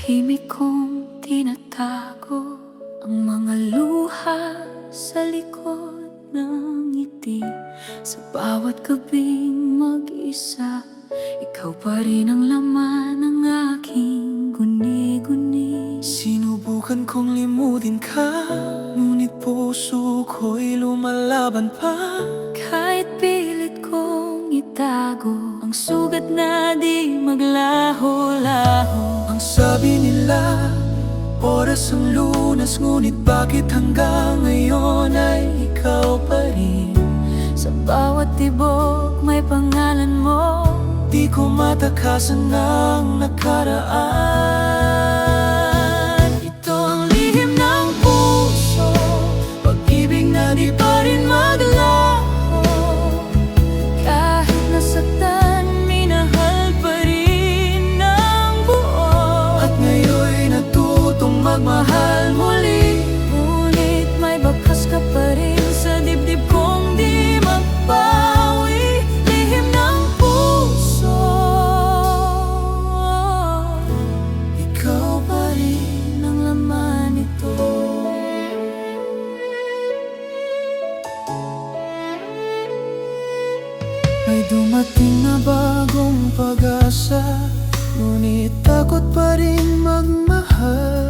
Tahimik kong tinatago ang mga luha sa likod ng ngiti. Sa bawat gabing mag-isa, ikaw pa rin ang laman ng aking guni-guni. Sinubukan kong limutin ka, ngunit puso ko'y lumalaban pa. Kahit pilit kong itago ang sugat na di maglaho-laho. Ang sabi nila, oras ang lunas, ngunit bakit hanggang ngayon ay ikaw pa rin? Sa bawat tibok may pangalan mo, di ko matakasan ang nakaraan. ito ang lihim ng puso, pag-ibig na di pa rin maglaho. Kahit nasaktan, minahal pa rin ng buo. At ngayon'y natutong magmahal muli, Ngunit may bakas ka pa rin sa dibdib kong di magpawi. Lihim ng puso, ikaw pa rin ang laman nito. May dumating na bagong pag-asa, ngunit takot pa rin magmahal.